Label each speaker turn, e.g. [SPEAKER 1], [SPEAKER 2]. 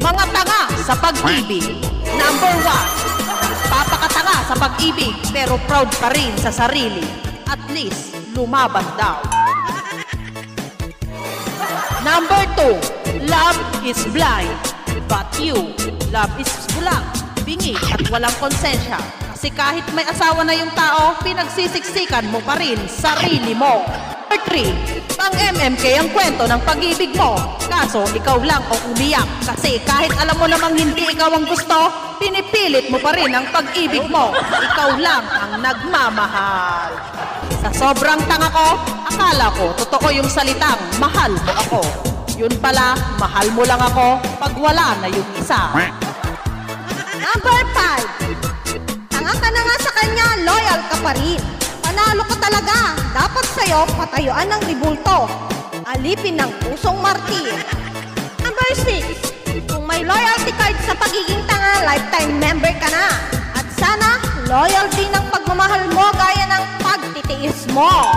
[SPEAKER 1] Mga tanga sa pag-ibig. Number 1. Papakatanga sa pag-ibig pero proud pa rin sa sarili. At least, lumaban daw. Number 2. Love is blind. But you, love is bulang, bingi at walang konsensya. Kasi kahit may asawa na yung tao, pinagsisiksikan mo pa rin sarili mo. Number 3. Pang-MMK ang kwento ng pag-ibig mo. Kaso ikaw lang ang umiyak. Kasi kahit alam mo namang hindi ikaw ang gusto, pinipilit mo pa rin ang pag-ibig mo. Ikaw lang ang nagmamahal. Sa sobrang tanga ko, akala ko totoo yung salitang mahal mo ako. Yun pala, mahal mo lang ako pag wala na yung isa.
[SPEAKER 2] Number 5. Tanga ka na nga sa kanya, loyal ka pa rin. Panalo ka talaga. Dapat sa'yo patayuan ng ribulto. Alipin ng pusong martir. Number 6. Kung may loyalty card sa pagiging tanga, lifetime member ka na. At sana, loyal din ang pagmamahal mo gaya ng pagtitiis mo.